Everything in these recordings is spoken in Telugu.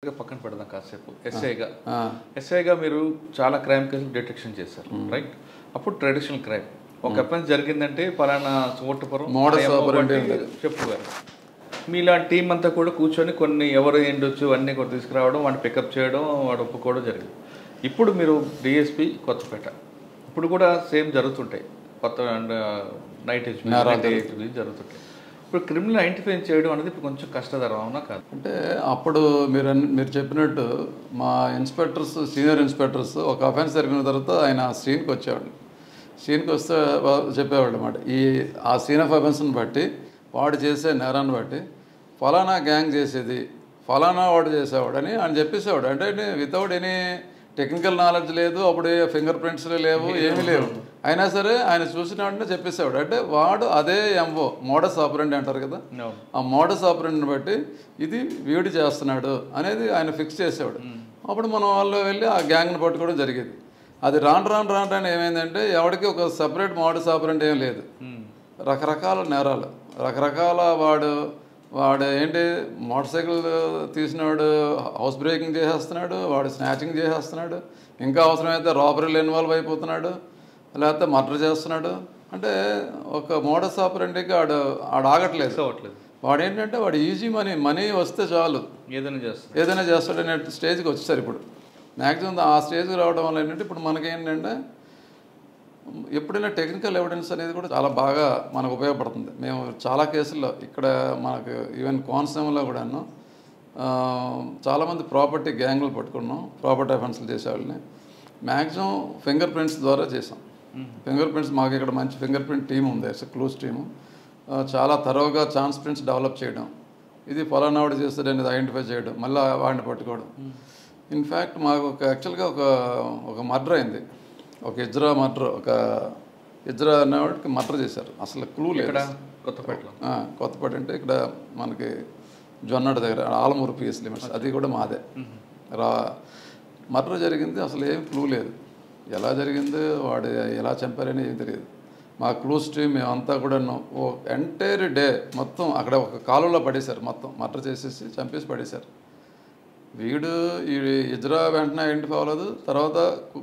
పక్కన పెడదాం కాసేపు ఎస్ఐగా మీరు చాలా క్రైమ్ కేసులు డిటెక్షన్ చేశారు రైట్. అప్పుడు ట్రెడిషనల్ క్రైమ్ ఒక అఫెన్స్ జరిగిందంటే పలానా ఓటుపురం చెప్పుగారు మీలాంటి టీం అంతా కూడా కూర్చొని కొన్ని ఎవరు ఏండొచ్చు అన్నీ కూడా తీసుకురావడం వాడిని పికప్ చేయడం వాడు ఒప్పుకోవడం జరిగింది. ఇప్పుడు మీరు డిఎస్పి కొత్తపేట ఇప్పుడు కూడా సేమ్ జరుగుతుంటాయి, కొత్త నైట్ హెచ్పి జరుగుతుంటాయి. ఇప్పుడు క్రిమినల్ ఐడెంటిఫై చేయడం అనేది ఇప్పుడు కొంచెం కష్టతరం అవునా కాదు? అంటే అప్పుడు మీరు చెప్పినట్టు మా ఇన్స్పెక్టర్స్ సీనియర్ ఇన్స్పెక్టర్స్ ఒక అఫెన్స్ జరిగిన తర్వాత ఆయన సీన్కి వచ్చేవాళ్ళు. సీన్కి వస్తే చెప్పేవాళ్ళు అన్నమాట, ఆ సీన్ ఆఫ్ అఫెన్స్ని బట్టి వాడు చేసే నేరాన్ని బట్టి ఫలానా గ్యాంగ్ చేసేది ఫలానా వాడు చేసేవాడు అని ఆయన చెప్పేసేవాడు. అంటే వితౌట్ ఎనీ టెక్నికల్ నాలెడ్జ్ లేదు, అప్పుడు ఫింగర్ ప్రింట్స్ లేవు, ఏమీ లేవు. అయినా సరే ఆయన చూసిన వెంటనే చెప్పేసేవాడు. అంటే వాడు అదే ఎంఓ మోడస్ ఆపరెండి అంటారు కదా, ఆ మోడస్ ఆపరెండిని బట్టి ఇది వీడు చేస్తున్నాడు అనేది ఆయన ఫిక్స్ చేసేవాడు. అప్పుడు మనం వాళ్ళు వెళ్ళి ఆ గ్యాంగ్ని పట్టుకోవడం జరిగేది. అది రాను ఏమైందంటే ఎవరికి ఒక సపరేట్ మోడస్ ఆపరెంట్ ఏం లేదు, రకరకాల నేరాలు రకరకాల వాడు ఏంటి మోటార్ సైకిల్ తీసినాడు హౌస్ బ్రేకింగ్ చేసేస్తున్నాడు, వాడు స్నాచింగ్ చేసేస్తున్నాడు, ఇంకా అవసరమైతే రాబరీలో ఇన్వాల్వ్ అయిపోతున్నాడు, లేకపోతే మర్డర్ చేస్తున్నాడు. అంటే ఒక మోడస్ ఆపరెంట్కి ఆడు ఆగట్లేదు. వాడు ఏంటంటే వాడు ఈజీ మనీ వస్తే చాలు ఏదైనా చేస్తాడనే స్టేజ్కి వచ్చేసారు. ఇప్పుడు మ్యాక్సిమం ఆ స్టేజ్కి రావడం వల్ల ఏంటంటే ఇప్పుడు మనకేంటంటే ఎప్పుడైనా టెక్నికల్ ఎవిడెన్స్ అనేది కూడా చాలా బాగా మనకు ఉపయోగపడుతుంది. మేము చాలా కేసుల్లో ఇక్కడ మనకు ఈవెన్ కోనసీమలో కూడాను చాలామంది ప్రాపర్టీ గ్యాంగులు పట్టుకున్నాం, ప్రాపర్టీ అఫెన్స్లు చేసేవాళ్ళని మ్యాక్సిమం ఫింగర్ ప్రింట్స్ ద్వారా చేసాం. ఫింగర్ ప్రింట్స్ మాకు ఇక్కడ మంచి ఫింగర్ ప్రింట్ టీం ఉంది, క్లూస్ టీము. చాలా తరోగా ఛాన్స్ ప్రింట్స్ డెవలప్ చేయడం, ఇది ఫలానా వాడు చేస్తాడు అనేది ఐడెంటిఫై చేయడం, మళ్ళీ వాడిని పట్టుకోవడం. ఇన్ఫ్యాక్ట్ మాకు యాక్చువల్గా ఒక మర్డర్ అయింది, ఒక ఇజ్రా మర్డర్, ఒక ఇజ్రా అనేవాడికి మర్డర్ చేశారు. అసలు క్లూ లేదు. కొత్తపేట అంటే ఇక్కడ మనకి జొన్నడ దగ్గర ఆలమూరు పిఎస్ లిమిట్స్, అది కూడా మాదే. మర్డర్ జరిగింది, అసలు ఏం క్లూ లేదు, ఎలా జరిగింది వాడు ఎలా చంపారని ఏం తెలియదు. మా క్లూస్ టీమ్ మేమంతా కూడా ఎంటైర్ డే మొత్తం అక్కడ ఒక కాలువలో పడేశారు, మొత్తం మర్డర్ చేసేసి చంపేసి పడేశారు. వీడు ఈ ఇజ్రా వెంటనే ఐడెంటిఫై అవ్వలేదు, తర్వాత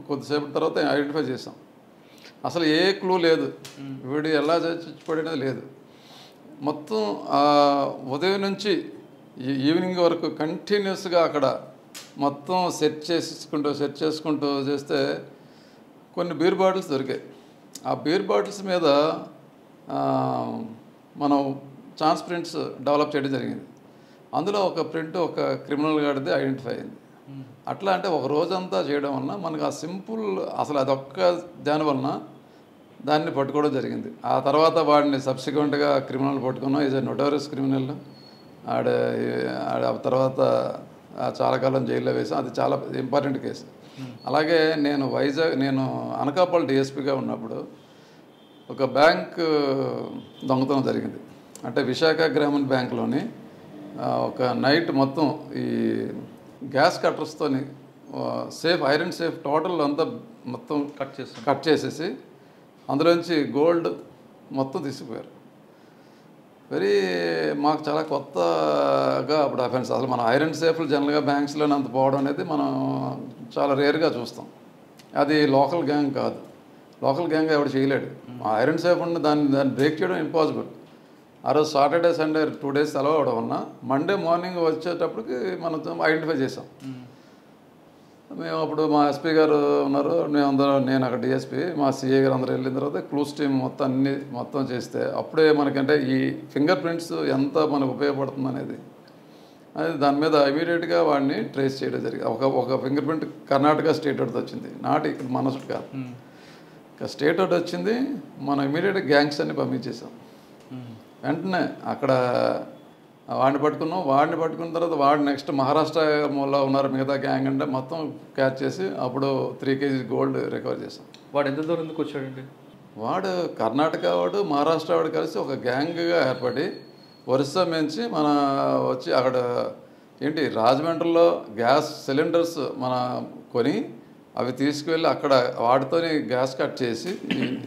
కొద్దిసేపటి తర్వాత ఐడెంటిఫై చేసాం. అసలు ఏ క్లూ లేదు, వీడు ఎలా చచ్చిపడినది లేదు. మొత్తం ఉదయం నుంచి ఈవినింగ్ వరకు కంటిన్యూస్గా అక్కడ మొత్తం సెర్చ్ చేసుకుంటూ చేస్తే కొన్ని బీర్ బాటిల్స్ దొరికాయి. ఆ బీర్ బాటిల్స్ మీద మనం ఛాన్స్ ప్రింట్స్ డెవలప్ చేయడం జరిగింది. అందులో ఒక ప్రింట్ ఒక క్రిమినల్ గాడిది ఐడెంటిఫై అయింది. అట్లా అంటే ఒక రోజంతా చేయడం వలన మనకు ఆ సింపుల్ అసలు అదొక్క దానివలన దాన్ని పట్టుకోవడం జరిగింది. ఆ తర్వాత వాడిని సబ్సిక్వెంట్గా క్రిమినల్ పట్టుకున్నాం, ఈజ్ ఎ నోటోరియస్ క్రిమినల్. ఆ తర్వాత చాలా కాలం జైల్లో వేసాం, అది చాలా ఇంపార్టెంట్ కేసు. అలాగే నేను అనకాపల్లి డిఎస్పీగా ఉన్నప్పుడు ఒక బ్యాంక్ దొంగతనం జరిగింది. అంటే విశాఖ గ్రామీణ బ్యాంకులోని ఒక నైట్ మొత్తం ఈ గ్యాస్ కట్టర్స్తోని ఐరన్ సేఫ్ టోటల్ అంతా మొత్తం కట్ చేసేసి అందులోంచి గోల్డ్ మొత్తం తీసుకుపోయారు. మాకు చాలా కొత్తగా అప్పుడు అఫెన్స్. అసలు మన ఐరన్ సేఫ్లు జనరల్గా బ్యాంక్స్లోనే అంత పోవడం అనేది మనం చాలా రేర్గా చూస్తాం. అది లోకల్ గ్యాంగ్ కాదు, లోకల్ గ్యాంగ్ ఎవడు చేయలేడు. ఐరన్ సేఫ్ ఉన్న దాన్ని బ్రేక్ చేయడం ఇంపాసిబుల్. ఆ రోజు సాటర్డే సండే 2 days సెలవు అవడం వల్ల మండే మార్నింగ్ వచ్చేటప్పటికి మనం ఐడెంటిఫై చేసాం. మేము అప్పుడు మా ఎస్పీ గారు ఉన్నారు, నేను అక్కడ డిఎస్పీ, మా సిఏ గారు అందరూ వెళ్ళిన తర్వాత క్లూస్ టీమ్ మొత్తం చేస్తే అప్పుడే మనకంటే ఈ ఫింగర్ ప్రింట్స్ ఎంత మనకు ఉపయోగపడుతుంది అనేది దాని మీద ఇమీడియట్గా వాడిని ట్రేస్ చేయడం జరిగింది. ఒక finger print Karnataka state out వచ్చింది, నాట్ ఇక్కడ మన కాదు, ఇక స్టేట్ అవుట్ వచ్చింది. మనం ఇమీడియట్గా గ్యాంగ్స్ అన్ని పంపించేసాం. వెంటనే అక్కడ వాడిని పట్టుకున్న తర్వాత వాడు నెక్స్ట్ మహారాష్ట్రలో ఉన్నారు మిగతా గ్యాంగ్ అంటే మొత్తం క్యాచ్ చేసి అప్పుడు 3 kg గోల్డ్ రికవర్ చేసాం. వాడు ఎంత దూరం ఎందుకు వచ్చాడండి? వాడు కర్ణాటక వాడు మహారాష్ట్ర వాడు కలిసి ఒక గ్యాంగ్గా ఏర్పడి వరుస మించి వచ్చి అక్కడ ఏంటి రాజమండ్రిలో గ్యాస్ సిలిండర్స్ కొని అవి తీసుకువెళ్ళి అక్కడ వాటితోని గ్యాస్ కట్ చేసి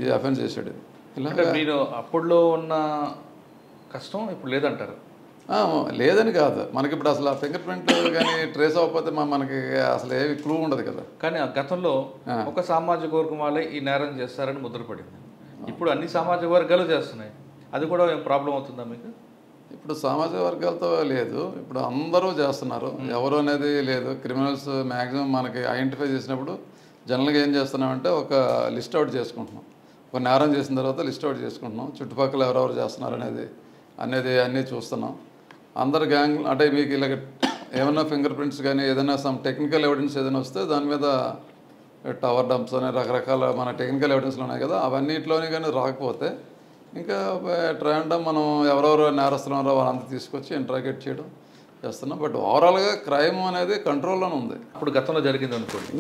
ఈ అఫెన్స్ చేశాడు. ఇలా మీరు అప్పుడులో ఉన్న కష్టం ఇప్పుడు లేదంటారు? లేదని కాదు, మనకి ఇప్పుడు అసలు ఆ ఫింగర్ ప్రింట్ కానీ ట్రేస్ అవ్వకపోతే మనకి అసలు ఏమి క్లూ ఉండదు కదా. కానీ ఆ గతంలో ఒక సామాజిక వర్గం వాళ్ళే ఈ నేరం చేస్తారని ముద్రపడింది. ఇప్పుడు అన్ని సామాజిక వర్గాలు చేస్తున్నాయి. అది కూడా ఏం ప్రాబ్లం అవుతుందా మీకు? ఇప్పుడు సామాజిక వర్గాలతో లేదు, ఇప్పుడు అందరూ చేస్తున్నారు, ఎవరు అనేది లేదు. క్రిమినల్స్ మ్యాక్సిమం మనకి ఐడెంటిఫై చేసినప్పుడు జనరల్గా ఏం చేస్తున్నామంటే ఒక లిస్ట్ అవుట్ చేసుకుంటున్నాం. ఒక నేరం చేసిన తర్వాత లిస్ట్ అవుట్ చేసుకుంటున్నాం, చుట్టుపక్కల ఎవరెవరు చేస్తున్నారు అనేది అన్నీ చూస్తున్నాం. అందరు గ్యాంగ్ అంటే మీకు ఇలాగ ఏమైనా ఫింగర్ ప్రింట్స్ కానీ ఏదైనా సమ్ టెక్నికల్ ఎవిడెన్స్ ఏదైనా వస్తే దాని మీద టవర్ డంప్స్ అనే రకరకాల మన టెక్నికల్ ఎవిడెన్స్లు ఉన్నాయి కదా, అవన్నిటిలోనే కానీ రాకపోతే ఇంకా ట్రాండమ్ మనం ఎవరెవరు నేరస్తులు ఉన్నారో వాళ్ళంతా తీసుకొచ్చి ఇంట్రాగేట్ చేయడం చేస్తున్నాం. బట్ ఓవరాల్గా క్రైమ్ అనేది కంట్రోల్లోనే ఉంది. అప్పుడు గతంలో జరిగింది అనుకోండి,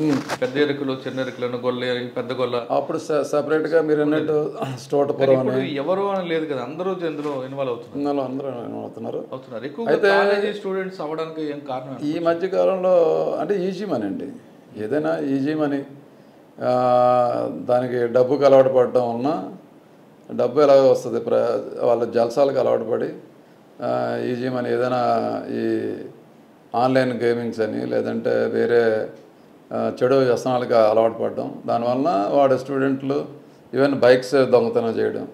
పెద్ద ఎరుకులు, చిన్న ఎరుకులను, గొల్ల, పెద్ద గొల్ల, అప్పుడు సపరేట్గా మీరు అన్నట్టు స్టోటపురం అని ఎవరు అని లేదు కదా, అందరూ ఇందులో ఇన్వాల్వ్ అవుతున్నారు. అందరూ ఇన్వాల్వ్ అవుతున్నారు. ఎక్కువ స్టూడెంట్స్ అవ్వడానికి ఏం కారణం? ఈ మధ్య కాలంలో అంటే ఈజీ మనీ అండి, ఏదైనా ఈజీ మనీ, దానికి డబ్బుకి అలవాటు పడడం వలన డబ్బు ఎలాగ వస్తుంది, వాళ్ళ జల్సాలకు అలవాటు పడి ఈజీ మనీ ఏదైనా ఈ ఆన్లైన్ గేమింగ్స్ అని లేదంటే వేరే చెడు వ్యసనాలకు అలవాటు పడడం, దానివల్ల వాడు స్టూడెంట్లు ఈవెన్ బైక్స్ దొంగతనం చేయడం,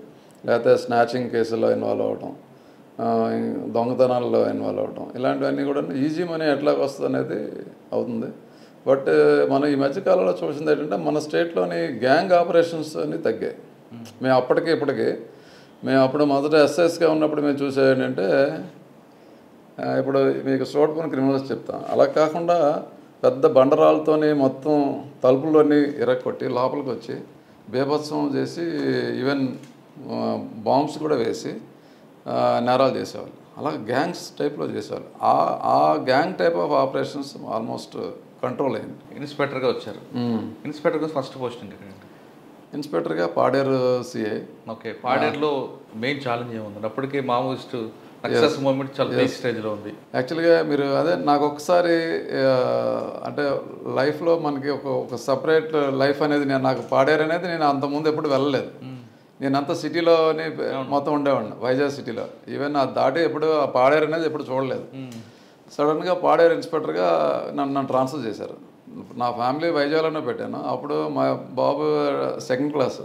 లేకపోతే స్నాచింగ్ కేసుల్లో ఇన్వాల్వ్ అవ్వడం, దొంగతనాల్లో ఇన్వాల్వ్ అవ్వడం, ఇలాంటివన్నీ కూడా ఈజీ మనీ ఎట్లా వస్తుంది అనేది అవుతుంది. బట్ మనం ఈ మధ్యకాలంలో చూసింది ఏంటంటే మన స్టేట్లోని గ్యాంగ్ ఆపరేషన్స్ అన్నీ తగ్గాయి. మేము అప్పటికి ఇప్పటికీ అప్పుడు మొదట ఎస్ఎస్గా ఉన్నప్పుడు మేము చూసేది ఏంటంటే, ఇప్పుడు మీకు స్టోటపురం క్రిమినల్స్ చెప్తాం, అలా కాకుండా పెద్ద బండరాలతోని మొత్తం తలుపుల్లోని ఇరక్కొట్టి లోపలికి వచ్చి బీభత్సం చేసి ఈవెన్ బాంబ్స్ కూడా వేసి నేరాలు చేసేవాళ్ళు. అలా గ్యాంగ్స్ టైప్లో చేసేవాళ్ళు. ఆ gang type of operations almost control అయింది. ఇన్స్పెక్టర్గా వచ్చారు. ఇన్స్పెక్టర్గా ఫస్ట్ పోస్టింగ్ ఇక్కడ ఇన్స్పెక్టర్గా పాడేరు సిఐ. ఓకే, పాడేరులో మెయిన్ ఛాలెంజ్ ఏముంది? అప్పటికే మావోయిస్ట్ సక్సెస్ మూమెంట్ చాలా పీక్ స్టేజ్లో ఉంది. యాక్చువల్గా మీరు అదే నాకు ఒకసారి అంటే లైఫ్లో మనకి ఒక సపరేట్ లైఫ్ అనేది నాకు పాడేరు అనేది నేను అంతకుముందు ఎప్పుడు వెళ్ళలేదు. నేనంతా సిటీలోనే మొత్తం ఉండేవాడిని, వైజాగ్ సిటీలో. ఈవెన్ ఆ దాటి ఎప్పుడు ఆ పాడేరు అనేది ఎప్పుడు చూడలేదు. సడన్గా పాడేరు ఇన్స్పెక్టర్గా నన్ను ట్రాన్స్ఫర్ చేశారు. నా ఫ్యామిలీ వైజాగ్లోనే పెట్టాను. అప్పుడు మా బాబు second class,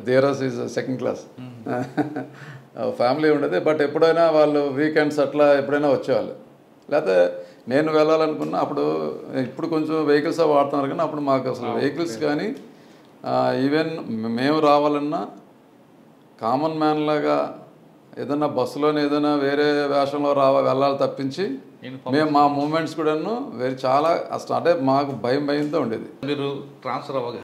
there's is second class, family ఉండేది. బట్ ఎప్పుడైనా వాళ్ళు వీకెండ్స్ అట్లా ఎప్పుడైనా వచ్చేవాళ్ళు. లేకపోతే నేను వెళ్ళాలనుకున్నా అప్పుడు, ఇప్పుడు కొంచెం వెహికల్స్ వాడుతున్నారు కానీ అప్పుడు మాకు అసలు వెహికల్స్ కానీ ఈవెన్ మేము రావాలన్నా కామన్ మ్యాన్ లాగా ఏదైనా బస్సులోనే ఏదైనా వేరే వేషంలో వెళ్ళాలి తప్పించి మేము మా మూమెంట్స్ కూడాను చాలా అసలు అంటే మాకు భయంతో ఉండేది. మీరు ట్రాన్స్ఫర్ అవ్వగా